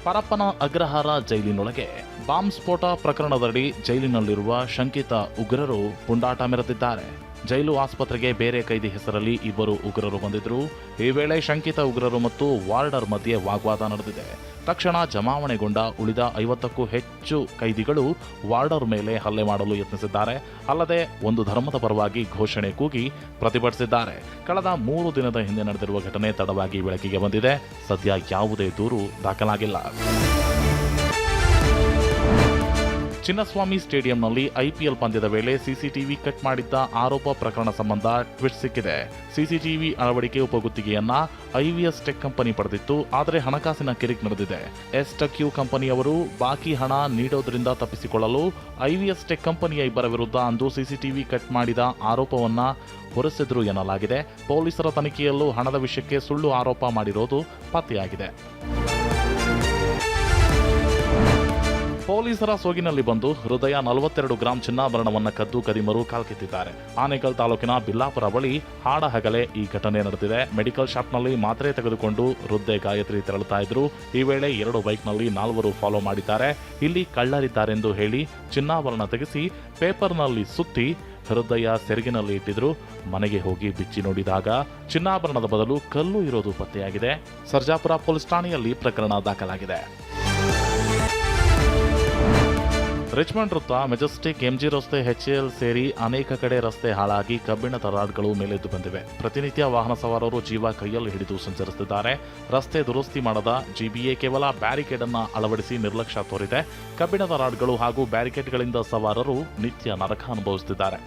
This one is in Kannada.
ಪರಪ್ಪನ ಅಗ್ರಹಾರ ಜೈಲಿನೊಳಗೆ ಬಾಂಬ್ ಸ್ಫೋಟ ಪ್ರಕರಣದಡಿ ಜೈಲಿನಲ್ಲಿರುವ ಶಂಕಿತ ಉಗ್ರರು ಪುಂಡಾಟ ಮೆರೆದಿದ್ದಾರೆ. ಜೈಲು ಆಸ್ಪತ್ರೆಗೆ ಬೇರೆ ಕೈದಿ ಹೆಸರಲ್ಲಿ ಇಬ್ಬರು ಉಗ್ರರು ಬಂದಿದ್ರು. ಈ ವೇಳೆ ಶಂಕಿತ ಉಗ್ರರು ಮತ್ತು ವಾರ್ಡರ್ ಮಧ್ಯೆ ವಾಗ್ವಾದ ನಡೆದಿದೆ. ತಕ್ಷಣ ಜಮಾವಣೆಗೊಂಡ ಉಳಿದ 50ಕ್ಕೂ ಹೆಚ್ಚು ಕೈದಿಗಳು ವಾರ್ಡರ್ ಮೇಲೆ ಹಲ್ಲೆ ಮಾಡಲು ಯತ್ನಿಸಿದ್ದಾರೆ. ಅಲ್ಲದೆ ಒಂದು ಧರ್ಮದ ಪರವಾಗಿ ಘೋಷಣೆ ಕೂಗಿ ಪ್ರತಿಭಟಿಸಿದ್ದಾರೆ. ಕಳೆದ 3 ದಿನದ ಹಿಂದೆ ನಡೆದಿರುವ ಘಟನೆ ತಡವಾಗಿ ಬೆಳಕಿಗೆ ಬಂದಿದೆ. ಸದ್ಯ ಯಾವುದೇ ದೂರು ದಾಖಲಾಗಿಲ್ಲ. ಚಿನ್ನಸ್ವಾಮಿ ಸ್ಟೇಡಿಯಂನಲ್ಲಿ ಐಪಿಎಲ್ ಪಂದ್ಯದ ವೇಳೆ ಸಿಸಿಟಿವಿ ಕಟ್ ಮಾಡಿದ್ದ ಆರೋಪ ಪ್ರಕರಣ ಸಂಬಂಧ ಟ್ವಿಸ್ಟ್ ಸಿಕ್ಕಿದೆ. ಸಿಸಿಟಿವಿ ಅಳವಡಿಕೆ ಉಪಗುತ್ತಿಗೆಯನ್ನ ಐವಿಎಸ್ ಟೆಕ್ ಕಂಪನಿ ಪಡೆದಿತ್ತು. ಆದರೆ ಹಣಕಾಸಿನ ಕಿರಿಕ್ ನಡೆದಿದೆ. ಎಸ್ಟಕ್ಯೂ ಕಂಪನಿಯವರು ಬಾಕಿ ಹಣ ನೀಡೋದ್ರಿಂದ ತಪ್ಪಿಸಿಕೊಳ್ಳಲು ಐವಿಎಸ್ ಟೆಕ್ ಕಂಪನಿಯ ಇಬ್ಬರ ವಿರುದ್ಧ ಅಂದು ಸಿಸಿಟಿವಿ ಕಟ್ ಮಾಡಿದ ಆರೋಪವನ್ನ ಹೊರಿಸಿದ್ರು ಎನ್ನಲಾಗಿದೆ. ಪೊಲೀಸರ ತನಿಖೆಯಲ್ಲೂ ಹಣದ ವಿಷಯಕ್ಕೆ ಸುಳ್ಳು ಆರೋಪ ಮಾಡಿರೋದು ಪತ್ತೆಯಾಗಿದೆ. ಪೊಲೀಸರ ಸೋಗಿನಲ್ಲಿ ಬಂದು ಹೃದಯ 42 ಗ್ರಾಂ ಚಿನ್ನಾಭರಣವನ್ನು ಕದ್ದು ಕದಿಮರು ಕಾಲ್ಕಿತ್ತಿದ್ದಾರೆ. ಆನೇಕಲ್ ತಾಲೂಕಿನ ಬಿಲ್ಲಾಪುರ ಬಳಿ ಹಾಡಹಗಲೇ ಈ ಘಟನೆ ನಡೆದಿದೆ. ಮೆಡಿಕಲ್ ಶಾಪ್ನಲ್ಲಿ ಮಾತ್ರೆ ತೆಗೆದುಕೊಂಡು ವೃದ್ಧೆ ಗಾಯತ್ರಿ ತೆರಳುತ್ತಾ ಇದ್ರು. ಈ ವೇಳೆ 2 ಬೈಕ್ನಲ್ಲಿ 4 ಫಾಲೋ ಮಾಡಿದ್ದಾರೆ. ಇಲ್ಲಿ ಕಳ್ಳರಿದ್ದಾರೆಂದು ಹೇಳಿ ಚಿನ್ನಾಭರಣ ತೆಗೆಸಿ ಪೇಪರ್ನಲ್ಲಿ ಸುತ್ತಿ ಹೃದಯ ಸೆರಗಿನಲ್ಲಿ ಇಟ್ಟಿದ್ರು. ಮನೆಗೆ ಹೋಗಿ ಬಿಚ್ಚಿ ನೋಡಿದಾಗ ಚಿನ್ನಾಭರಣದ ಬದಲು ಕಲ್ಲು ಇರೋದು ಪತ್ತೆಯಾಗಿದೆ. ಸರ್ಜಾಪುರ ಪೊಲೀಸ್ ಠಾಣೆಯಲ್ಲಿ ಪ್ರಕರಣ ದಾಖಲಾಗಿದೆ. ರಿಚ್ಮಂಡ್ ವೃತ್ತ, ಮೆಜೆಸ್ಟಿಕ್, ಎಂಜಿ ರಸ್ತೆ, ಎಚ್ಎಎಲ್ ಸೇರಿ ಅನೇಕ ಕಡೆ ರಸ್ತೆ ಹಾಳಾಗಿ ಕಬ್ಬಿಣದ ರಾಡ್ಗಳು ಮೇಲೆದ್ದು ಬಂದಿವೆ. ಪ್ರತಿನಿತ್ಯ ವಾಹನ ಸವಾರರು ಜೀವ ಕೈಯಲ್ಲಿ ಹಿಡಿದು ಸಂಚರಿಸುತ್ತಿದ್ದಾರೆ. ರಸ್ತೆ ದುರಸ್ತಿ ಮಾಡದ ಜಿಬಿಎ ಕೇವಲ ಬ್ಯಾರಿಕೇಡ್ ಅನ್ನು ಅಳವಡಿಸಿ ನಿರ್ಲಕ್ಷ್ಯ ತೋರಿದೆ. ಕಬ್ಬಿಣದ ರಾಡ್ಗಳು ಹಾಗೂ ಬ್ಯಾರಿಕೇಡ್ಗಳಿಂದ ಸವಾರರು ನಿತ್ಯ ನರಕ ಅನುಭವಿಸುತ್ತಿದ್ದಾರೆ.